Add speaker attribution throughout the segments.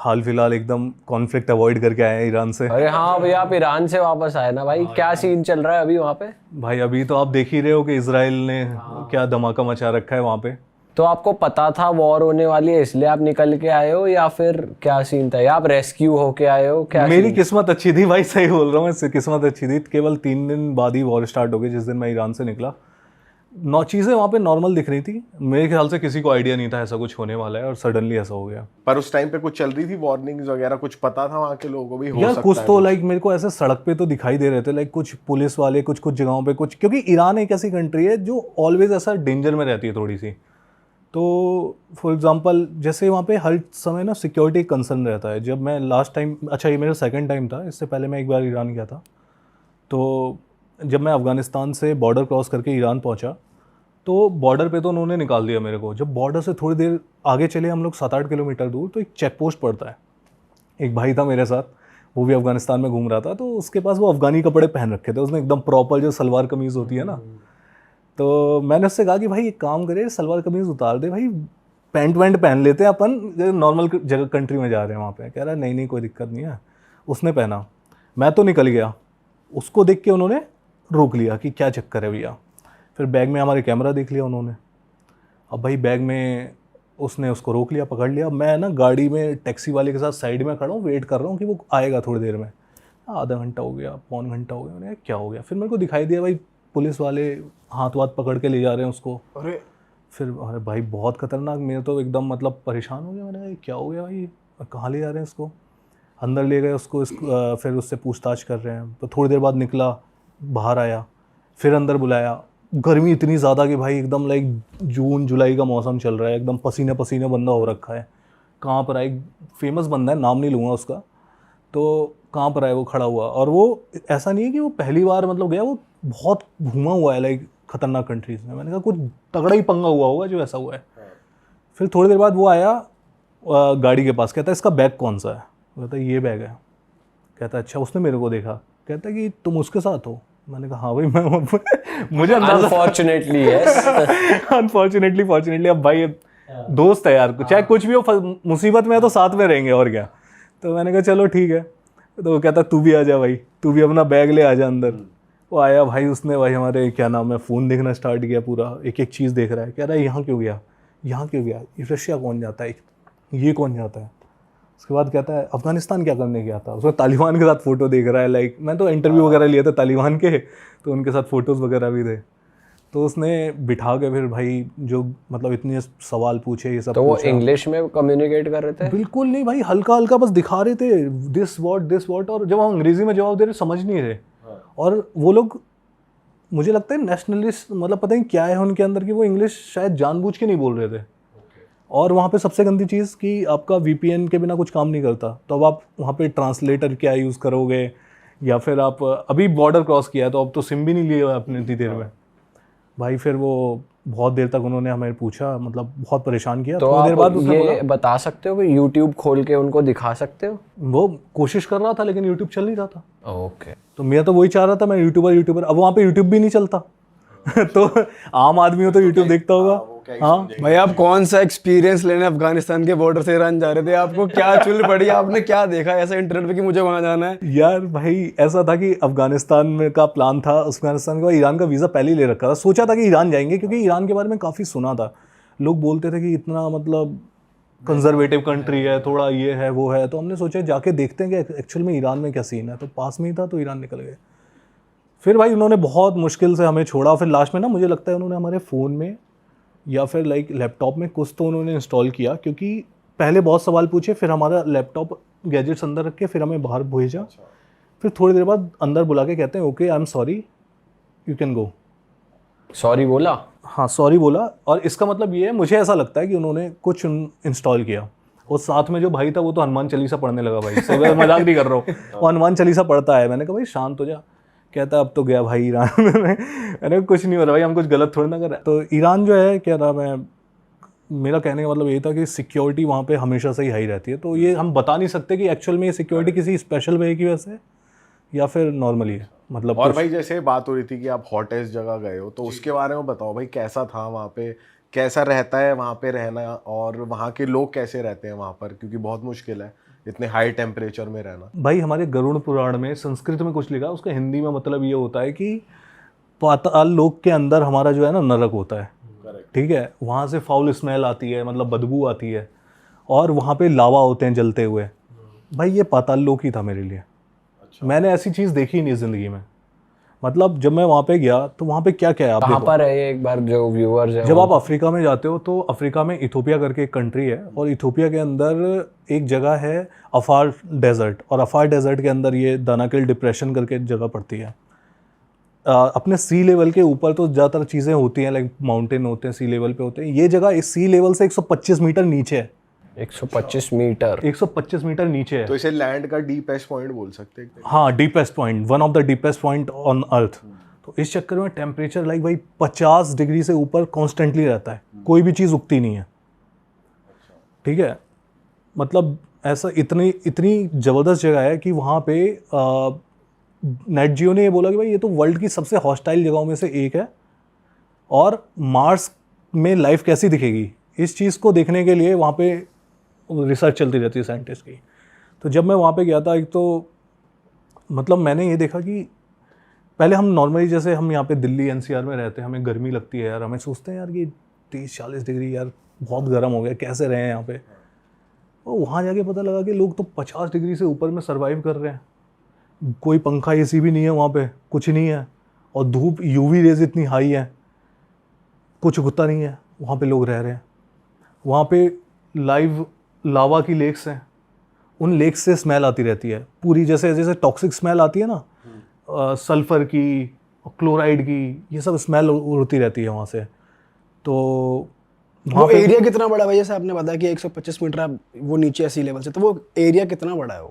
Speaker 1: हाल फिलहाल एकदम conflict avoid करके आए हैं ईरान से।
Speaker 2: अरे हाँ भैया, आप ईरान से वापस आए ना भाई, क्या सीन चल रहा है अभी वहाँ पे?
Speaker 1: भाई अभी तो आप देख ही रहे हो कि इसराइल ने क्या धमाका मचा रखा है वहाँ पे।
Speaker 2: तो आपको पता था वॉर होने वाली है इसलिए आप निकल के आए हो, या फिर क्या सीन था, या आप रेस्क्यू होके आए हो, क्या
Speaker 1: मेरी
Speaker 2: सीन?
Speaker 1: किस्मत अच्छी थी भाई, सही बोल रहा हूँ मैं, किस्मत अच्छी थी। केवल 3 दिन बाद ही वॉर स्टार्ट हो गई, जिस दिन मैं ईरान से निकला। 9 चीज़ें वहाँ पे नॉर्मल दिख रही थी। मेरे ख्याल से किसी को आइडिया नहीं था ऐसा कुछ होने वाला है, और सडनली ऐसा हो गया।
Speaker 3: पर उस टाइम पे कुछ चल रही थी वार्निंग्स वगैरह, कुछ पता था वहाँ के लोगों को भी हो
Speaker 1: यार
Speaker 3: सकता
Speaker 1: कुछ
Speaker 3: है
Speaker 1: तो लाइक मेरे को ऐसे सड़क पे तो दिखाई दे रहे थे, लाइक कुछ पुलिस वाले कुछ कुछ जगहों पे कुछ, क्योंकि ईरान एक ऐसी कंट्री है जो ऑलवेज ऐसा डेंजर में रहती है थोड़ी सी। तो फॉर एग्जांपल जैसे वहाँ पे हर समय ना सिक्योरिटी कंसर्न रहता है। जब मैं लास्ट टाइम, अच्छा ये मेरा सेकंड टाइम था, इससे पहले मैं एक बार ईरान गया था। तो जब मैं अफ़गानिस्तान से बॉर्डर क्रॉस करके ईरान पहुँचा, तो बॉर्डर पे तो उन्होंने निकाल दिया मेरे को। जब बॉर्डर से थोड़ी देर आगे चले हम लोग 7-8 किलोमीटर दूर, तो एक चेक पोस्ट पड़ता है। एक भाई था मेरे साथ, वो भी अफ़गानिस्तान में घूम रहा था, तो उसके पास वो अफ़गानी कपड़े पहन रखे थे उसने, एकदम प्रॉपर जो सलवार कमीज़ होती है ना। तो मैंने उससे कहा कि भाई एक काम करे, सलवार कमीज़ उतार दे भाई, पैंट वैंट पहन लेते हैं अपन, नॉर्मल जगह कंट्री में जा रहे हैं वहाँ पे। कह रहा नहीं नहीं कोई दिक्कत नहीं है। उसने पहना, मैं तो निकल गया। उसको देख के उन्होंने रोक लिया कि क्या चक्कर है भैया। फिर बैग में हमारे कैमरा देख लिया उन्होंने। अब भाई बैग में उसने उसको रोक लिया, पकड़ लिया। मैं ना गाड़ी में टैक्सी वाले के साथ साइड में खड़ा हूँ, वेट कर रहा हूँ कि वो आएगा थोड़ी देर में। आधा घंटा हो गया, पौन घंटा हो गया। मैंने कहा क्या हो गया? फिर मेरे को दिखाई दिया भाई पुलिस वाले हाथ वाथ पकड़ के ले जा रहे हैं उसको।
Speaker 3: अरे
Speaker 1: फिर अरे भाई बहुत खतरनाक, मेरे तो एकदम मतलब परेशान हो गया। मैंने कहा ये क्या हो गया भाई, कहाँ ले जा रहे हैं इसको? अंदर ले गए उसको, फिर उससे पूछताछ कर रहे हैं। तो थोड़ी देर बाद निकला, बाहर आया, फिर अंदर बुलाया। गर्मी इतनी ज़्यादा कि भाई एकदम लाइक जून जुलाई का मौसम चल रहा है, एकदम पसीने पसीने बंदा हो रखा है। कहाँ पर है, फेमस बंदा है, नाम नहीं लूँगा उसका। तो कहाँ पर है वो खड़ा हुआ, और वो ऐसा नहीं है कि वो पहली बार मतलब गया, वो बहुत घूमा हुआ है लाइक खतरनाक कंट्रीज़ में। मैंने कहा कुछ तगड़ा ही पंगा हुआ होगा जो ऐसा हुआ है। फिर थोड़ी देर बाद वो आया गाड़ी के पास, कहता है इसका बैग कौन सा है? कहता है ये बैग है। कहता है अच्छा। उसने मेरे को देखा, कहता है कि तुम उसके साथ हो? मैंने कहा हाँ भाई मैं मुझे अंदाजा
Speaker 2: अनफॉर्चुनेटली यस।
Speaker 1: अनफॉर्चुनेटली फॉर्चुनेटली, अब भाई दोस्त है यार, चाहे कुछ भी हो, मुसीबत में है तो साथ में रहेंगे और क्या। तो मैंने कहा चलो ठीक है। तो वो कहता तू भी आ जा भाई, तू भी अपना बैग ले आ जा अंदर। वो आया भाई, उसने भाई हमारे क्या नाम है फ़ोन देखना स्टार्ट किया, पूरा एक एक चीज़ देख रहा है। कह रहा है यहाँ क्यों गया, यहाँ क्यों गया, रशिया कौन जाता है, ये कौन जाता है? उसके बाद कहता है अफ़गानिस्तान क्या करने गया था? उसमें तालिबान के साथ फ़ोटो देख रहा है। लाइक मैं तो इंटरव्यू वगैरह लिए थे तालिबान के, तो उनके साथ फ़ोटोज़ वगैरह भी थे। तो उसने बिठा के फिर भाई जो मतलब इतने सवाल पूछे, ये सब
Speaker 2: तो वो
Speaker 1: पूछा।
Speaker 2: इंग्लिश में कम्युनिकेट कर रहे थे?
Speaker 1: बिल्कुल नहीं भाई, हल्का हल्का बस दिखा रहे थे दिस वॉट, और जब हम अंग्रेजी में जवाब दे रहे समझ नहीं रहे। और वो लोग मुझे लगता है नेशनलिस्ट, मतलब पता नहीं क्या है उनके अंदर कि वो इंग्लिश शायद जानबूझ के नहीं बोल रहे थे। और वहाँ पे सबसे गंदी चीज़ कि आपका वीपीएन के बिना कुछ काम नहीं करता। तो अब आप वहाँ पे ट्रांसलेटर क्या यूज़ करोगे, या फिर आप अभी बॉर्डर क्रॉस किया है तो अब तो सिम भी नहीं लिया आपने इतनी देर में। भाई फिर वो बहुत देर तक उन्होंने हमें पूछा, मतलब बहुत परेशान किया।
Speaker 2: तो
Speaker 1: थोड़ी देर बाद
Speaker 2: आप
Speaker 1: उसने बोला,
Speaker 2: ये बता सकते हो कि यूट्यूब खोल के उनको दिखा सकते हो?
Speaker 1: वो कोशिश कर रहा था लेकिन यूट्यूब चल नहीं रहा था।
Speaker 2: ओके।
Speaker 1: तो मैं तो वही चाह रहा था, मैं यूट्यूबर, अब वहाँ पे यूट्यूब भी नहीं चलता। तो आम आदमी हो तो यूट्यूब देखता होगा। हाँ
Speaker 4: भाई आप कौन सा एक्सपीरियंस लेने अफगानिस्तान के बॉर्डर से ईरान जा रहे थे? आपको क्या चुल पड़ी, आपने क्या देखा ऐसा इंटरनेट पे कि मुझे वहां जाना है?
Speaker 1: यार भाई ऐसा था कि अफगानिस्तान में का प्लान था, अफगानिस्तान का ईरान का वीज़ा पहले ही ले रखा था। सोचा था कि ईरान जाएंगे, क्योंकि ईरान के बारे में काफ़ी सुना था। लोग बोलते थे कि इतना मतलब कंजर्वेटिव कंट्री है, थोड़ा ये है वो है। तो हमने सोचा जाके देखते हैं कि एक्चुअल में ईरान में क्या सीन है। तो पास में ही था तो ईरान निकल गए। फिर भाई उन्होंने बहुत मुश्किल से हमें छोड़ा। फिर लास्ट में ना मुझे लगता है उन्होंने हमारे फ़ोन में या फिर लाइक लैपटॉप में कुछ तो उन्होंने इंस्टॉल किया, क्योंकि पहले बहुत सवाल पूछे, फिर हमारा लैपटॉप गैजेट्स अंदर रख के फिर हमें बाहर भेजा। फिर थोड़ी देर बाद अंदर बुला के कहते हैं okay I am sorry you can go.
Speaker 2: Sorry बोला?
Speaker 1: हाँ सॉरी बोला। और इसका मतलब ये है, मुझे ऐसा लगता है कि उन्होंने कुछ इंस्टॉल किया। और साथ में जो भाई था वो तो हनुमान चालीसा पढ़ने लगा भाई, सब मजाक नहीं कर रहा हूँ, वो हनुमान चालीसा पढ़ता है। मैंने कहा भाई शांत हो जा। कहता अब तो गया भाई ईरान में। मैंने कहा कुछ नहीं हो रहा भाई, हम कुछ गलत थोड़ी ना कर रहे हैं। तो ईरान जो है क्या नाम है, मेरा कहने का मतलब ये था कि सिक्योरिटी वहाँ पे हमेशा से ही हाई रहती है। तो ये हम बता नहीं सकते कि एक्चुअल में ये सिक्योरिटी किसी स्पेशल वे की वजह से या फिर नॉर्मली है, मतलब
Speaker 3: और भाई जैसे बात हो रही थी कि आप हॉटेस्ट जगह गए हो, तो उसके बारे में बताओ भाई, कैसा था वहाँ पे, कैसा रहता है वहाँ पे रहना, और वहाँ के लोग कैसे रहते हैं वहाँ पर, क्योंकि बहुत मुश्किल है इतने हाई टेम्परेचर में रहना?
Speaker 1: भाई हमारे गरुड़ पुराण में संस्कृत में कुछ लिखा, उसका हिंदी में मतलब ये होता है कि पाताल लोक के अंदर हमारा जो है ना नरक होता है, ठीक है, वहाँ से फाउल स्मेल आती है, मतलब बदबू आती है, और वहाँ पे लावा होते हैं जलते हुए। भाई ये पाताल लोक ही था मेरे लिए। मैंने ऐसी चीज़ देखी नहीं ज़िंदगी में। मतलब जब मैं वहाँ पे गया तो वहाँ पे क्या क्या है आप
Speaker 2: कहाँ
Speaker 1: देखो।
Speaker 2: पर है ये, एक बार जो व्यूअर्स है
Speaker 1: जब आप अफ्रीका में जाते हो तो अफ्रीका में इथोपिया करके एक कंट्री है, और इथोपिया के अंदर एक जगह है अफार डेजर्ट, और अफार डेजर्ट के अंदर ये दानाकिल डिप्रेशन करके जगह पड़ती है। अपने सी लेवल के ऊपर तो ज़्यादातर चीज़ें होती हैं, लाइक माउंटेन होते हैं, सी लेवल पे होते हैं। ये जगह इस सी लेवल से 125 मीटर नीचे है।
Speaker 2: 125 मीटर
Speaker 1: 125 मीटर नीचे है।
Speaker 3: तो इसे लैंड का डीपेस्ट पॉइंट बोल सकते हैं।
Speaker 1: हाँ, deepest point, one of the deepest point on earth. तो इस चक्कर में टेम्परेचर लाइक भाई 50 डिग्री से ऊपर कॉन्स्टेंटली रहता है, कोई भी चीज़ उगती नहीं है, ठीक है। मतलब ऐसा इतनी इतनी ज़बरदस्त जगह है कि वहाँ पे नेट जियो ने ये बोला कि भाई ये तो वर्ल्ड की सबसे हॉस्टाइल जगहों में से एक है, और मार्स में लाइफ कैसी दिखेगी इस चीज़ को देखने के लिए वहाँ पे रिसर्च चलती रहती है साइंटिस्ट की। तो जब मैं वहाँ पे गया था, एक तो मतलब मैंने ये देखा कि पहले हम नॉर्मली जैसे हम यहाँ पे दिल्ली एनसीआर में रहते हैं, हमें गर्मी लगती है यार, हमें सोचते हैं यार कि 30-40 डिग्री यार बहुत गर्म हो गया, कैसे रहे हैं यहाँ पे। और वहाँ जाके पता लगा कि लोग तो 50 डिग्री से ऊपर में सर्वाइव कर रहे हैं। कोई पंखा एसी भी नहीं है वहाँ पे, कुछ नहीं है, और धूप यूवी रेज इतनी हाई है, कुछ उगता नहीं है, वहाँ पे लोग रह रहे हैं। वहाँ पे लाइव लावा की लेक्स हैं, उन लेक्स से स्मेल आती रहती है पूरी, जैसे जैसे टॉक्सिक स्मेल आती है ना, सल्फ़र की, क्लोराइड की, ये सब स्मेल उड़ती रहती है वहाँ से। तो
Speaker 4: वो एरिया कितना बड़ा है भाई? जैसे आपने बताया कि 125 मीटर आप वो नीचे है सी लेवल से, तो वो एरिया कितना बड़ा है?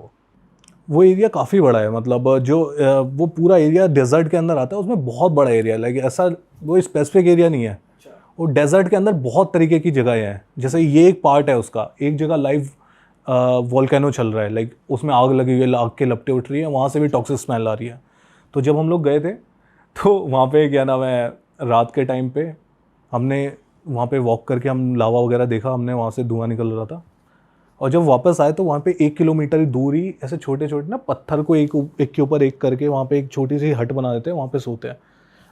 Speaker 1: वो एरिया काफ़ी बड़ा है। मतलब जो वो पूरा एरिया डेजर्ट के अंदर आता है, उसमें बहुत बड़ा एरिया है। लाइक ऐसा वो स्पेसिफिक एरिया नहीं है, वो डेजर्ट के अंदर बहुत तरीके की जगह हैं। जैसे ये एक पार्ट है उसका, एक जगह लाइव वोल्केनो चल रहा है, लाइक उसमें आग लगी हुई है, आग के लपटें उठ रही है, वहाँ से भी टॉक्सिक स्मेल आ रही है। तो जब हम लोग गए थे तो वहाँ पे क्या नाम है, रात के टाइम पे हमने वहाँ पे वॉक करके हम लावा वगैरह देखा, हमने वहाँ से धुआं निकल रहा था। और जब वापस आए तो वहाँ पे 1 किलोमीटर दूर ही ऐसे छोटे छोटे ना पत्थर को एक के ऊपर एक करके वहाँ पे एक छोटी सी हट बना देते हैं, वहाँ पे सोते हैं।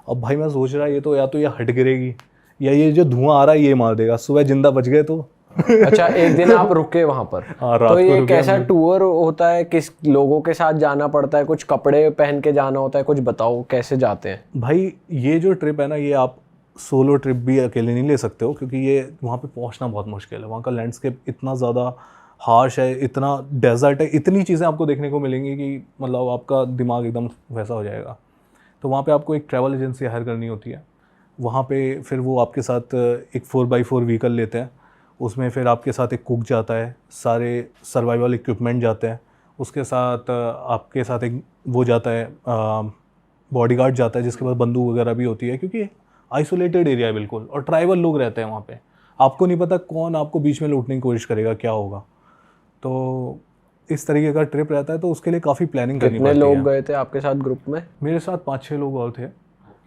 Speaker 1: अब भाई मैं सोच रहा ये तो या तो ये हट गिरेगी या ये जो धुआं आ रहा है ये मार देगा, सुबह जिंदा बच गए तो।
Speaker 2: अच्छा, एक दिन आप रुके वहां पर?
Speaker 1: हाँ, रात
Speaker 2: तो
Speaker 1: को
Speaker 2: ये
Speaker 1: रुके
Speaker 2: कैसा
Speaker 1: हमने।
Speaker 2: टूर होता है? किस लोगों के साथ जाना पड़ता है? कुछ कपड़े पहन के जाना होता है? कुछ बताओ कैसे जाते हैं।
Speaker 1: भाई ये जो ट्रिप है ना, ये आप सोलो ट्रिप भी अकेले नहीं ले सकते हो, क्योंकि ये वहाँ पे पहुँचना बहुत मुश्किल है। वहाँ का लैंडस्केप इतना ज़्यादा हार्श है, इतना डेजर्ट है, इतनी चीज़ें आपको देखने को मिलेंगी कि मतलब आपका दिमाग एकदम वैसा हो जाएगा। तो वहाँ पे आपको एक ट्रैवल एजेंसी हायर करनी होती है। वहाँ पे फिर वो आपके साथ एक 4x4 व्हीकल लेते हैं, उसमें फिर आपके साथ एक कुक जाता है, सारे सर्वाइवल इक्विपमेंट जाते हैं, उसके साथ आपके साथ एक वो जाता है बॉडीगार्ड जाता है, जिसके पास बंदूक वगैरह भी होती है, क्योंकि आइसोलेटेड एरिया है बिल्कुल, और ट्राइबल लोग रहते हैं वहाँ पे। आपको नहीं पता कौन आपको बीच में लूटने की कोशिश करेगा, क्या होगा। तो इस तरीके का ट्रिप रहता है, तो उसके लिए काफ़ी प्लानिंग करनी पड़ती है।
Speaker 2: कितने लोग गए थे आपके साथ ग्रुप में?
Speaker 1: मेरे साथ 5-6 लोग और थे,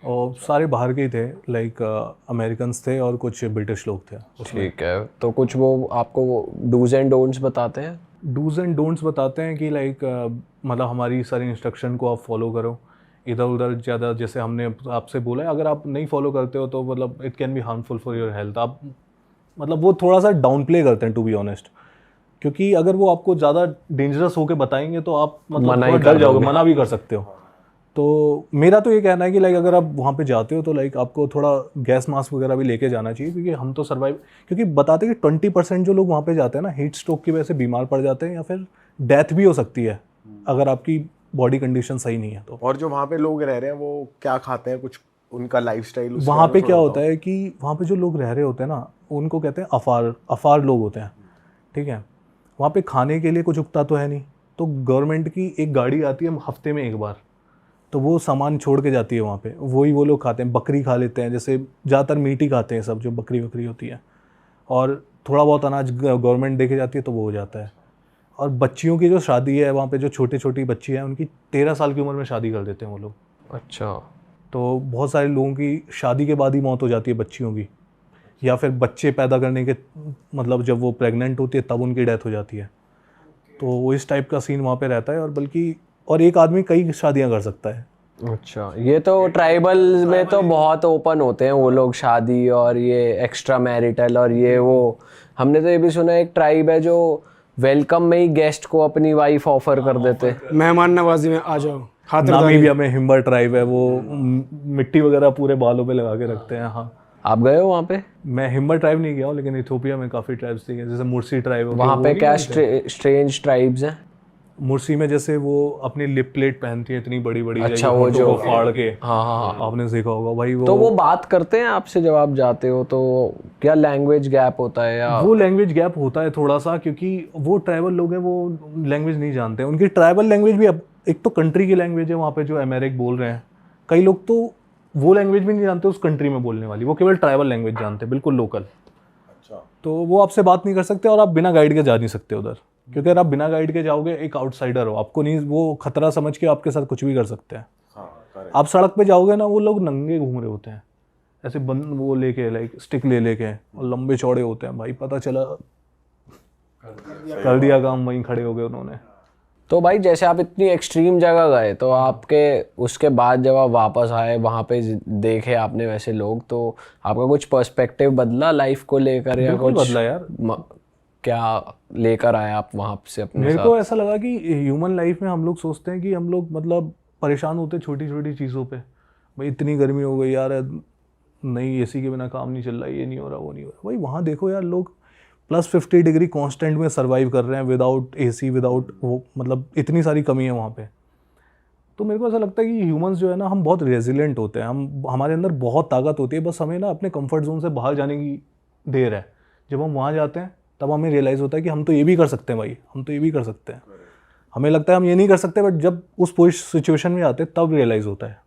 Speaker 1: और सारे बाहर के ही थे, लाइक अमेरिकन्स थे और कुछ ब्रिटिश लोग थे।
Speaker 2: ठीक है, तो कुछ वो आपको डूज एंड डोंट्स बताते हैं?
Speaker 1: डूज एंड डोंट्स बताते हैं कि लाइक मतलब हमारी सारी इंस्ट्रक्शन को आप फॉलो करो, इधर उधर ज़्यादा, जैसे हमने आपसे बोला है, अगर आप नहीं फॉलो करते हो तो मतलब it can be harmful for your health. आप मतलब वो थोड़ा सा डाउन प्ले करते हैं, टू बी ऑनेस्ट, क्योंकि अगर वो आपको ज़्यादा डेंजरस होकर बताएंगे तो आप मतलब थोड़ा डर जाओगे, मना भी कर सकते हो। तो मेरा तो ये कहना है कि लाइक अगर आप वहाँ पे जाते हो तो लाइक आपको थोड़ा गैस मास्क वगैरह भी लेके जाना चाहिए, क्योंकि हम तो सर्वाइव, क्योंकि बताते हैं कि 20% जो लोग वहाँ पे जाते हैं ना, हीट स्ट्रोक की वजह से बीमार पड़ जाते हैं, या फिर डेथ भी हो सकती है अगर आपकी बॉडी कंडीशन सही नहीं है तो।
Speaker 3: और जो वहाँ पे लोग रह रहे हैं वो क्या खाते हैं, कुछ उनका लाइफस्टाइल?
Speaker 1: वहाँ पे क्या होता है कि वहाँ पे जो लोग रह रहे होते हैं ना, उनको कहते हैं अफार लोग होते हैं, ठीक है। वहाँ पे खाने के लिए कुछ उगता तो है नहीं, तो गवर्नमेंट की एक गाड़ी आती है हफ्ते में एक बार, तो वो सामान छोड़ के जाती है वहाँ पे, वही वो लोग खाते हैं। बकरी खा लेते हैं, जैसे ज़्यादातर मीट ही खाते हैं सब, जो बकरी होती है, और थोड़ा बहुत अनाज गवर्नमेंट दे के जाती है तो वो हो जाता है। और बच्चियों की जो शादी है वहाँ पे, जो छोटी बच्ची हैं, उनकी 13 साल की उम्र में शादी कर देते हैं वो लोग।
Speaker 2: अच्छा।
Speaker 1: तो बहुत सारे लोगों की शादी के बाद ही मौत हो जाती है बच्चियों की, या फिर बच्चे पैदा करने के मतलब जब वो प्रेग्नेंट होती है तब उनकी डेथ हो जाती है। तो वो इस टाइप का सीन वहाँ पे रहता है। और बल्कि और एक आदमी कई शादियाँ कर सकता है।
Speaker 2: अच्छा, ये तो ट्राइबल में तो बहुत ओपन होते हैं वो लोग शादी, और ये एक्स्ट्रा मैरिटल और ये वो। हमने तो ये भी सुना है एक ट्राइब है जो वेलकम में ही गेस्ट को अपनी वाइफ ऑफर कर देते।
Speaker 4: मेहमान नवाजी में आ जाओ, खातिरदारी।
Speaker 1: नामीबिया में हिम्बर ट्राइब है, वो मिट्टी वगैरह पूरे बालों पे लगा के रखते हैं। हाँ,
Speaker 2: आप गए हो वहाँ पे?
Speaker 1: मैं हिम्बर ट्राइब नहीं गया हूँ, लेकिन इथियोपिया में काफ़ी ट्राइब्स थी, जैसे मुर्सी ट्राइब है।
Speaker 2: वहाँ पे क्या स्ट्रेंज ट्राइब्स हैं?
Speaker 1: मुर्सी में जैसे वो अपनी लिप प्लेट पहनती है इतनी बड़ी बड़ी,
Speaker 2: अच्छा, वो जो
Speaker 1: को फाड़ के।
Speaker 2: हाँ हाँ हाँ।
Speaker 1: आपने देखा होगा भाई वो।
Speaker 2: तो वो बात करते हैं आपसे जब आप जाते हो, तो क्या लैंग्वेज गैप होता है या?
Speaker 1: वो लैंग्वेज गैप होता है थोड़ा सा, क्योंकि वो ट्राइबल लोग हैं, वो लैंग्वेज नहीं जानते हैं। उनकी ट्राइबल लैंग्वेज भी, अब एक तो कंट्री की लैंग्वेज है वहाँ पे जो अमेरिक बोल रहे हैं, कई लोग तो वो लैंग्वेज भी नहीं जानते उस कंट्री में बोलने वाली, वो केवल ट्राइबल लैंग्वेज जानते हैं, बिल्कुल लोकल।
Speaker 3: अच्छा।
Speaker 1: तो वो आपसे बात नहीं कर सकते, और आप बिना गाइड के जा नहीं सकते उधर, क्योंकि अगर आप बिना गाइड के जाओगे, एक आउटसाइडर हो, आपको नहीं, वो खतरा समझ के आपके साथ कुछ भी कर सकते हैं।
Speaker 3: हाँ, करेक्ट।
Speaker 1: आप सड़क पे जाओगे ना, वो लोग नंगे घूम रहे होते हैं ऐसे, बंद वो लेके, लाइक स्टिक ले लेके, और लंबे चौड़े होते हैं भाई, पता चला कर दिया काम, वहीं खड़े हो गए उन्होंने।
Speaker 2: तो भाई जैसे आप इतनी एक्सट्रीम जगह गए, तो आपके उसके बाद जब आप वापस आए वहाँ पे देखे आपने वैसे लोग, तो आपका कुछ पर्सपेक्टिव बदला लाइफ को लेकर, या
Speaker 1: बिल्कुल
Speaker 2: कुछ
Speaker 1: बदला यार।
Speaker 2: क्या लेकर आए आप वहाँ से अपने
Speaker 1: मेरे
Speaker 2: साथ?
Speaker 1: को ऐसा लगा कि ह्यूमन लाइफ में हम लोग सोचते हैं कि हम लोग मतलब परेशान होते हैं छोटी छोटी चीज़ों पे, भाई इतनी गर्मी हो गई यार, नहीं एसी के बिना काम नहीं चल रहा, ये नहीं हो रहा, वो नहीं हो रहा। भाई वहाँ देखो यार, लोग +50 डिग्री कांस्टेंट में सर्वाइव कर रहे हैं, विदाउट एसी, विदाउट वो, मतलब इतनी सारी कमी है वहाँ पे। तो मेरे को ऐसा लगता है कि ह्यूमंस जो है ना, हम बहुत रेजिलेंट होते हैं, हमारे अंदर बहुत ताकत होती है, बस हमें ना अपने कंफर्ट जोन से बाहर जाने की देर है। जब हम वहाँ जाते हैं तब हमें रियलाइज़ होता है कि हम तो ये भी कर सकते हैं भाई, हम तो ये भी कर सकते हैं। हमें लगता है हम ये नहीं कर सकते, बट जब उस सिचुएशन में आते हैं तब रियलाइज़ होता है।